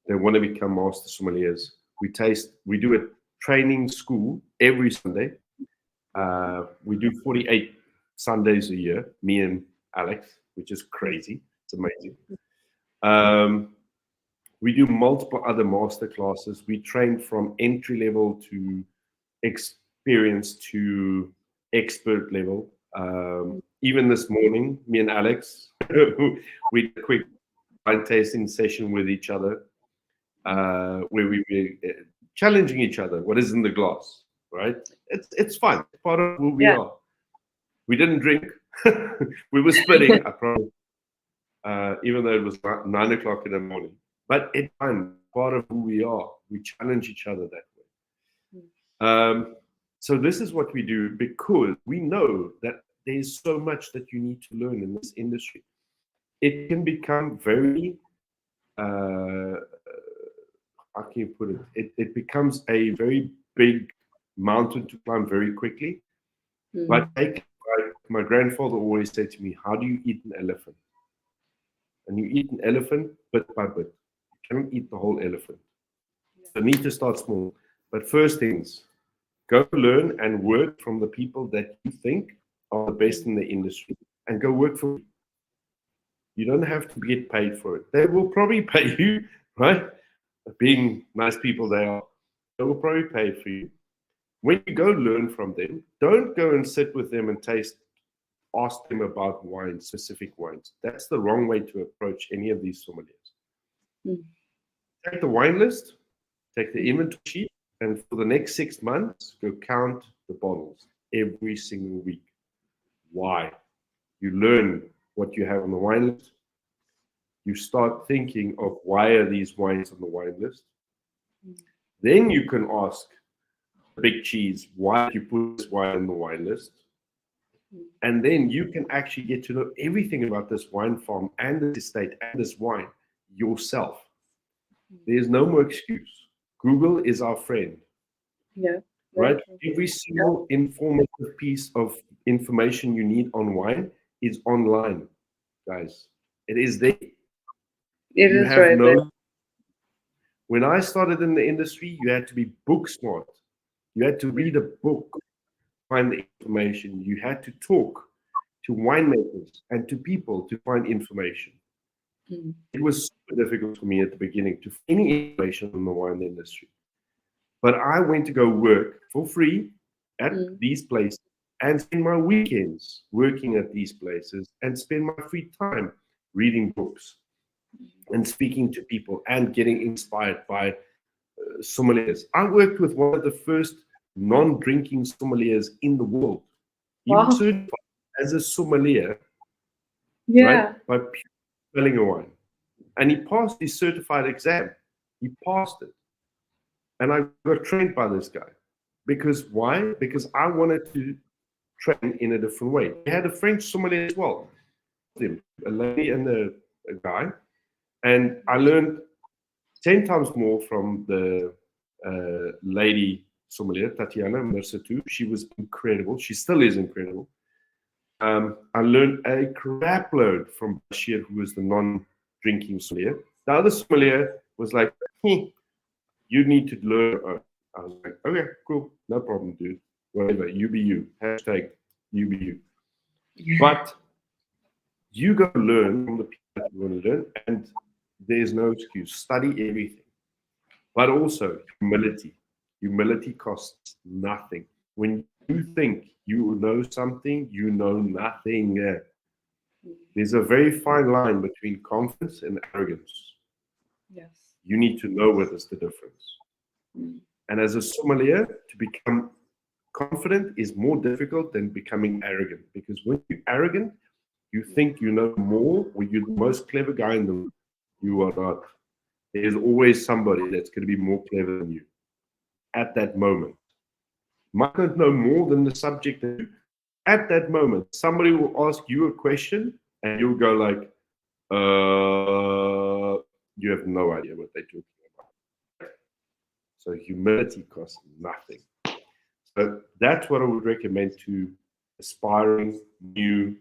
they want to become Master Sommeliers. We do a training school every Sunday. We do 48 Sundays a year, me and Alex, which is crazy. It's amazing. We do multiple other master classes. We train from entry level to experience to expert level. Even this morning, me and Alex, we did a quick wine tasting session with each other, where we were challenging each other. What is in the glass, right? It's fun. It's part of who we are. We didn't drink. We were spitting, I promise. Even though it was 9 o'clock in the morning. But it's fun, part of who we are. We challenge each other that way. So this is what we do because we know that there's so much that you need to learn in this industry. It can become very, how can you put it? It becomes a very big mountain to climb very quickly. But like my grandfather always said to me, how do you eat an elephant? And you eat an elephant bit by bit. cannot eat the whole elephant. So need to start small. But first things, go learn and work from the people that you think are the best in the industry, and go work for free. You don't have to get paid for it. They will probably pay you, right? Being nice people they are, they will probably pay for you. When you go learn from them, don't go and sit with them and ask them about wines, specific wines. That's the wrong way to approach any of these sommeliers. Take the wine list, take the inventory sheet, and for the next 6 months, go count the bottles every single week. Why? You learn what you have on the wine list. You start thinking of why are these wines on the wine list. Then you can ask Big Cheese, why did you put this wine on the wine list? And then you can actually get to know everything about this wine farm and this estate and this wine yourself. There's no more excuse. Google is our friend. Yeah. Right? Every single informative piece of information you need on wine is online, guys. It is there. You have right there. no. When I started in the industry, you had to be book smart. You had to read a book, find the information. You had to talk to winemakers and to people to find information. It was super difficult for me at the beginning to find any information on the wine industry. But I went to go work for free at these places and spend my weekends working at these places and spend my free time reading books and speaking to people and getting inspired by sommeliers. I worked with one of the first non-drinking sommeliers in the world. He was certified as a sommelier, right, by smelling a wine. And he passed his certified exam. He passed it. And I got trained by this guy. Because why? Because I wanted to train in a different way. He had a French sommelier as well, a lady and a guy. And I learned 10 times more from the lady sommelier, Tatiana Mercetu. She was incredible. She still is incredible. I learned a crap load from Bashir, who was the non-drinking sommelier. The other sommelier was like, you need to learn. I was like, okay, cool, no problem, dude. Whatever, you be you. Hashtag you be you. But you go learn from the people that you want to learn, and there's no excuse. Study everything. But also humility. Humility costs nothing. When you think you know something, you know nothing. There's a very fine line between confidence and arrogance. Yes. You need to know what is the difference. And as a sommelier, to become confident is more difficult than becoming arrogant. Because when you're arrogant, you think you know more, or you're the most clever guy in the room. You are not. There's always somebody that's going to be more clever than you at that moment. Might not know more than the subject than you. At that moment, somebody will ask you a question, and you'll go like, you have no idea what they're talking about. So humility costs nothing. So that's what I would recommend to aspiring new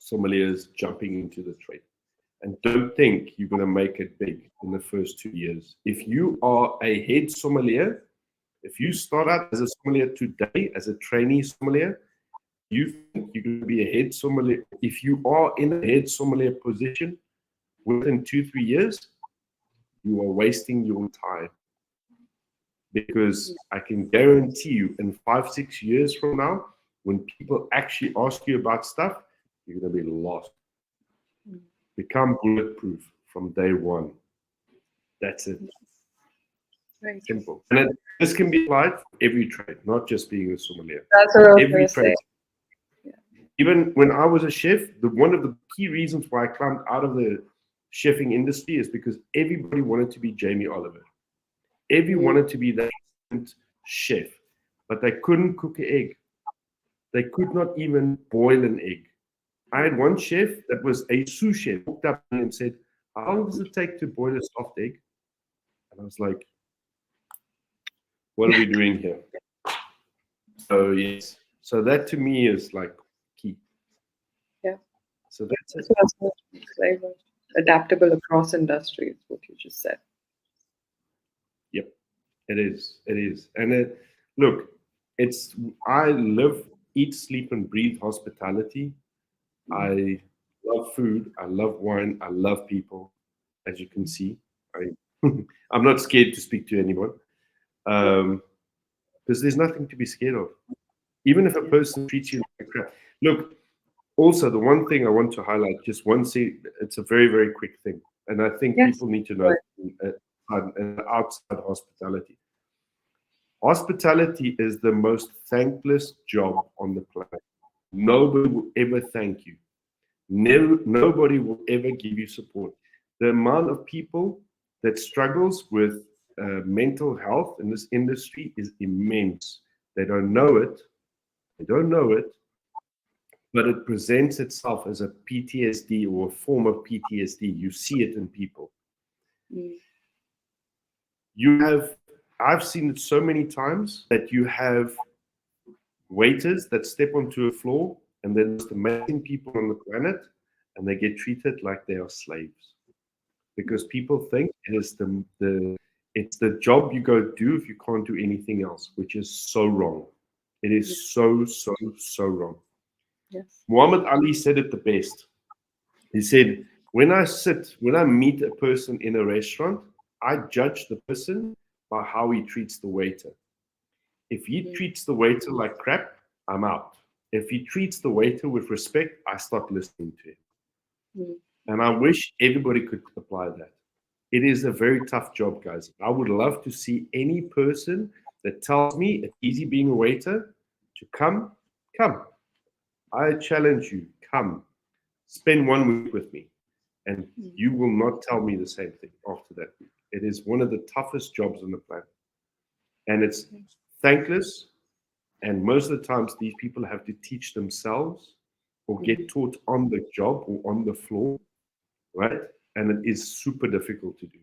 sommeliers jumping into the trade. And don't think you're going to make it big in the first 2 years. If you are a head sommelier, if you start out as a sommelier today, as a trainee sommelier, you think you're going to be a head sommelier. If you are in a head sommelier position within 2-3 years, you are wasting your time. Because I can guarantee you in 5-6 years from now, when people actually ask you about stuff, you're going to be lost. Become bulletproof from day one. That's it. Very simple. And this can be applied for every trade, not just being a sommelier. That's what I was Every going to trade. say. Even when I was a chef, one of the key reasons why I climbed out of the chefing industry is because everybody wanted to be Jamie Oliver. Everyone wanted to be that chef, but they couldn't cook an egg. They could not even boil an egg. I had one chef that was a sous chef, walked up and said, "How long does it take to boil a soft egg?" And I was like, "What are we doing here?" So yes, so that to me is like key. Yeah. So that's it. So that's flavor. adaptable across industries, what you just said. Yep, it is. It is. And look, it's I live, eat, sleep, and breathe hospitality. Mm. I love food. I love wine. I love people. As you can see, I I'm not scared to speak to anyone Yeah. because there's nothing to be scared of. Even if a Yeah. person treats you like crap. Look, also the one thing I want to highlight, just one thing, it's a very very quick thing, and I think Yes. people need to know Right. outside hospitality. Hospitality is the most thankless job on the planet. Nobody will ever thank you. Never, nobody will ever give you support. The amount of people that struggles with mental health in this industry is immense. They don't know it. They don't know it, but it presents itself as a PTSD or a form of PTSD. You see it in people. Mm. You have, I've seen it so many times that you have waiters that step onto a floor and they're the most amazing people on the planet and they get treated like they are slaves because people think it is it's the job you go do if you can't do anything else, which is so wrong. It Yeah. is so wrong. Yes. Muhammad Ali said it the best. He said, when I meet a person in a restaurant, I judge the person by how he treats the waiter. If he Mm. treats the waiter like crap, I'm out. If he treats the waiter with respect, I start listening to him. Mm. And I wish everybody could apply that. It is a very tough job, guys. I would love to see any person that tells me it's easy being a waiter to come. I challenge you, come. Spend 1 week with me, and Mm. you will not tell me the same thing after that week. It is one of the toughest jobs on the planet. And it's thankless. And most of the times, these people have to teach themselves or get Mm. taught on the job or on the floor, right? And it is super difficult to do,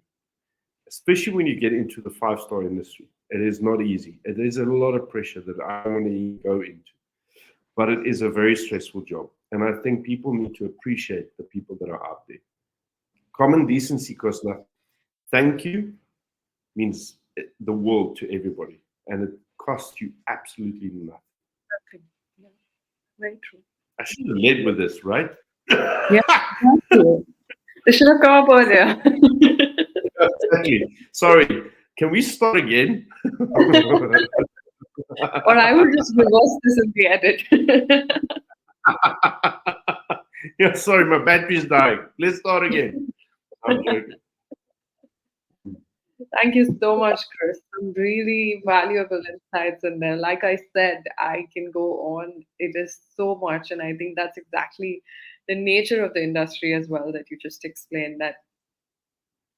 especially when you get into the five-star industry. It is not easy. It is a lot of pressure that I don't want to go into, but it is a very stressful job. And I think people need to appreciate the people that are out there. Common decency costs nothing. Thank you means the world to everybody, and it costs you absolutely nothing. Okay. Yeah. Very true. I should have led with this, right? Yeah. Exactly. They should have come up earlier. Exactly. Sorry. Can we start again? Or I will just reverse this in the edit. Yeah, sorry, my battery's dying. Let's start again. I'm joking. Thank you so much, Chris. Some really valuable insights in there. Like I said, I can go on. It is so much. And I think that's exactly the nature of the industry as well that you just explained that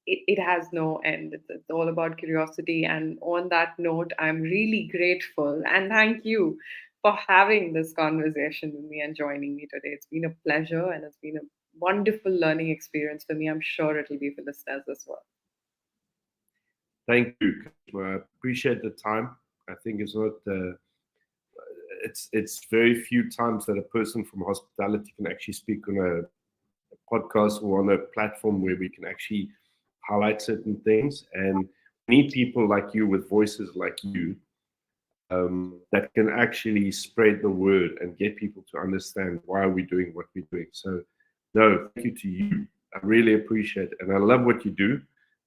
it has no end. It's all about curiosity. And on that note, I'm really grateful and thank you for having this conversation with me and joining me today. It's been a pleasure and it's been a wonderful learning experience for me. I'm sure it'll be for listeners as well. Thank you. Karishma. I appreciate the time. I think it's not. It's very few times that a person from hospitality can actually speak on a podcast or on a platform where we can actually highlight certain things. And we need people like you with voices like you that can actually spread the word and get people to understand why we're doing what we're doing. So, no, thank you to you. I really appreciate it. And I love what you do.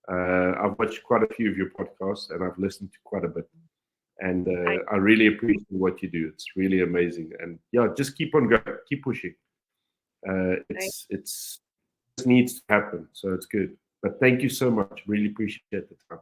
I've watched quite a few of your podcasts and I've listened to quite a bit. And I really appreciate what you do. It's really amazing. And yeah, just keep on going, keep pushing. Thank It's just needs to happen. So it's good. But thank you so much. Really appreciate the time.